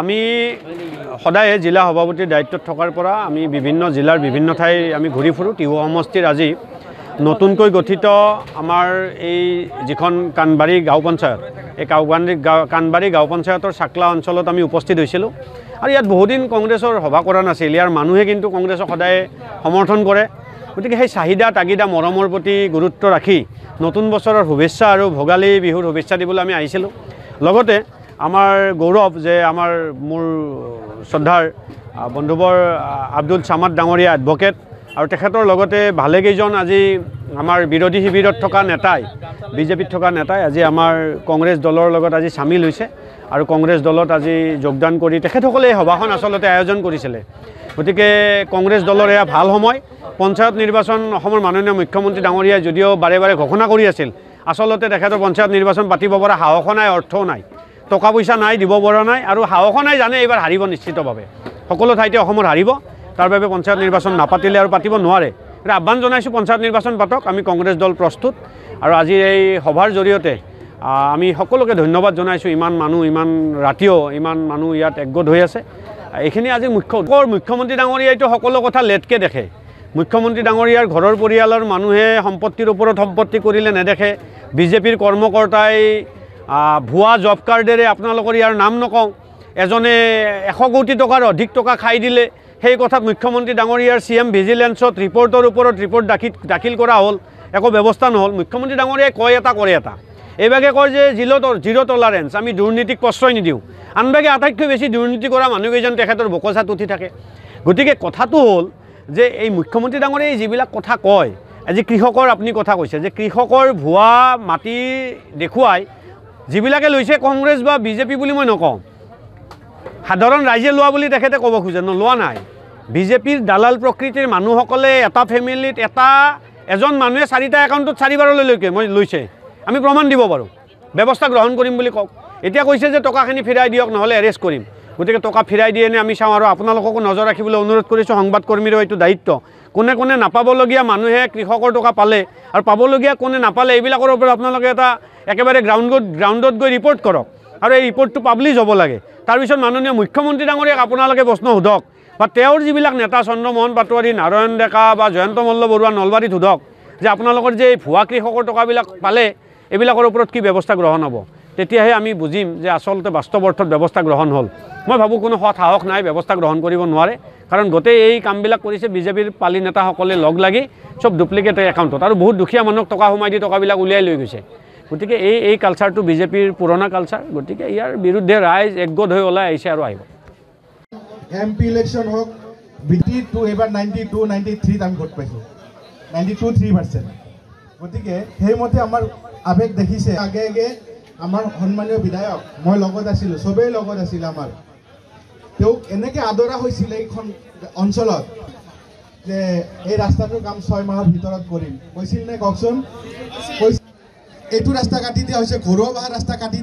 আমি সদায় জিলা সভাপতিৰ দায়িত্বত থকাৰ পৰা আমি বিভিন্ন জিলাৰ বিভিন্ন ঠাই আমি ঘূৰি ফুৰোঁ। টিহু সমষ্টিৰ আজি নতুনকৈ গঠিত আমাৰ এই যিখন কানবাৰী গাঁও পঞ্চায়ত, এই কানবাৰী গাঁও পঞ্চায়তৰ চাকলা অঞ্চলত আমি উপস্থিত হৈছিলোঁ। আৰু ইয়াত বহুদিন কংগ্ৰেছৰ সভা কৰা নাছিল। ইয়াৰ মানুহে কিন্তু কংগ্ৰেছক সদায় সমৰ্থন কৰে। গতিকে সেই চাহিদা তাগিদা মৰমৰ প্ৰতি গুৰুত্ব ৰাখি নতুন বছৰৰ শুভেচ্ছা আৰু ভোগালী বিহুৰ শুভেচ্ছা দিবলৈ আমি আহিছিলোঁ। লগতে আমাৰ গৌৰৱ যে আমাৰ মোৰ শ্ৰদ্ধাৰ বন্ধুবৰ আব্দুল চামাদ ডাঙৰীয়া এডভকেট আৰু তেখেতৰ লগতে ভালেকেইজন আজি আমাৰ বিৰোধী শিবিৰত থকা নেতাই, বিজেপিত থকা নেতাই আজি আমাৰ কংগ্ৰেছ দলৰ লগত আজি চামিল হৈছে আৰু কংগ্ৰেছ দলত আজি যোগদান কৰি তেখেতসকলে এই সভাখন আচলতে আয়োজন কৰিছিলে। গতিকে কংগ্ৰেছ দলৰ এয়া ভাল সময়। পঞ্চায়ত নিৰ্বাচন অসমৰ মাননীয় মুখ্যমন্ত্ৰী ডাঙৰীয়াই যদিও বাৰে বাৰে ঘোষণা কৰি আছিল, আচলতে তেখেতৰ পঞ্চায়ত নিৰ্বাচন পাতিব পৰা সাহসো নাই, অৰ্থও নাই, টকা পইচা নাই, দিব পৰা নাই আৰু সাহসো নাই। জানে এইবাৰ হাৰিব নিশ্চিতভাৱে, সকলো ঠাইতে অসমৰ হাৰিব। তাৰ বাবে পঞ্চায়ত নিৰ্বাচন নাপাতিলে আৰু পাতিব নোৱাৰে। এটা আহ্বান জনাইছোঁ, পঞ্চায়ত নিৰ্বাচন পাতক। আমি কংগ্ৰেছ দল প্ৰস্তুত। আৰু আজি এই সভাৰ জৰিয়তে আমি সকলোকে ধন্যবাদ জনাইছোঁ। ইমান মানুহ, ইমান ৰাতিও ইমান মানুহ ইয়াত একগোট হৈ আছে। এইখিনি আজি মুখ্যমন্ত্ৰী ডাঙৰীয়াইতো সকলো কথা লেটকৈ দেখে। মুখ্যমন্ত্ৰী ডাঙৰীয়াৰ ঘৰৰ পৰিয়ালৰ মানুহে সম্পত্তিৰ ওপৰত সম্পত্তি কৰিলে নেদেখে। বিজেপিৰ কৰ্মকৰ্তাই ভুৱা জব কাৰ্ডেৰে আপোনালোকৰ ইয়াৰ নাম নকওঁ, এজনে 100 কোটি টকাৰ অধিক টকা খাই দিলে। সেই কথাত মুখ্যমন্ত্ৰী ডাঙৰীয়াৰ CM ভিজিলেন্সত ৰিপৰ্টৰ ওপৰত ৰিপৰ্ট দাখিল কৰা হ'ল, একো ব্যৱস্থা নহ'ল। মুখ্যমন্ত্ৰী ডাঙৰীয়াই কয় এটা কৰে এটা। এইভাগে কয় যে জিৰ' টলাৰেঞ্চ, আমি দুৰ্নীতিক প্ৰশ্ৰয় নিদিওঁ। আনভাগে আটাইতকৈ বেছি দুৰ্নীতি কৰা মানুহকেইজন তেখেতৰ বকচাত উঠি থাকে। গতিকে কথাটো হ'ল যে এই মুখ্যমন্ত্ৰী ডাঙৰীয়াই যিবিলাক কথা কয়, আজি কৃষকৰ আপুনি কথা কৈছে যে কৃষকৰ ভুৱা মাটি দেখুৱাই যিবিলাকে লৈছে কংগ্ৰেছ বা বিজেপি বুলি মই নকওঁ, সাধাৰণ ৰাইজে লোৱা বুলি তেখেতে ক'ব খোজে, লোৱা নাই। বিজেপিৰ দালাল প্ৰকৃতিৰ মানুহসকলে এটা ফেমিলিত এজন মানুহে 4টা একাউণ্টত 4 বাৰলৈ লৈছে। আমি প্ৰমাণ দিব পাৰোঁ, ব্যৱস্থা গ্ৰহণ কৰিম বুলি কওক। এতিয়া কৈছে যে টকাখিনি ফিৰাই দিয়ক, নহ'লে এৰেষ্ট কৰিম। গতিকে টকা ফিৰাই দিয়ে নে আমি চাওঁ। আৰু আপোনালোককো নজৰ ৰাখিবলৈ অনুৰোধ কৰিছোঁ, সংবাদকৰ্মীৰো এইটো দায়িত্ব। কোনে কোনে নাপাবলগীয়া মানুহে কৃষকৰ টকা পালে আৰু পাবলগীয়া কোনে নাপালে, এইবিলাকৰ ওপৰত আপোনালোকে এটা একেবাৰে গ্ৰাউণ্ডত গৈ ৰিপৰ্ট কৰক আৰু এই ৰিপৰ্টটো পাব্লিছ হ'ব লাগে। তাৰপিছত মাননীয় মুখ্যমন্ত্ৰী ডাঙৰীয়াক আপোনালোকে প্ৰশ্ন সোধক, বা তেওঁৰ যিবিলাক নেতা চন্দ্ৰমোহন পাটোৱাৰী, নাৰায়ণ ডেকা বা জয়ন্ত মল্ল বৰুৱা নলবাৰীত সোধক যে আপোনালোকৰ যে এই ভুৱা কৃষকৰ টকাবিলাক পালে, এইবিলাকৰ ওপৰত কি ব্যৱস্থা গ্ৰহণ হ'ব। তেতিয়াহে আমি বুজিম যে আচলতে বাস্তৱ অৰ্থত ব্যৱস্থা গ্ৰহণ হ'ল। মই ভাবোঁ কোনো সৎ সাহস নাই, ব্যৱস্থা গ্ৰহণ কৰিব নোৱাৰে। কাৰণ গোটেই এই কামবিলাক কৰিছে বিজেপিৰ পালি নেতাসকলে লগ লাগি, চব ডুপ্লিকেট একাউণ্টত, আৰু বহুত দুখীয়া মানুহক টকা সোমাই দি টকাবিলাক উলিয়াই লৈ গৈছে। গতিকে এই কালচাৰটো বিজেপিৰ পুৰণা কালচাৰ। গতিকে ইয়াৰ বিৰুদ্ধে ৰাইজ একগোট হৈ ওলাই আহিছে আৰু আহিব। MP ইলেকশ্যন হওক, BT2 এইবাৰ 92-93 আমি ভোট পাইছোঁ, 92-3%। গতিকে সেইমতে আমাৰ আৱেগ দেখিছে। আগে আগে আমাৰ সন্মানীয় বিধায়ক, মই লগত আছিলোঁ, চবেই লগত আছিল আমাৰ। তেওঁক এনেকৈ আদৰা হৈছিলে এইখন অঞ্চলত যে এই ৰাস্তাটোৰ কাম 6 মাহৰ ভিতৰত কৰিম, কৈছিল নে কওকচোন? এইটো ৰাস্তা কাটি দিয়া হৈছে, ঘৰুৱা বাহাৰ ৰাস্তা কাটি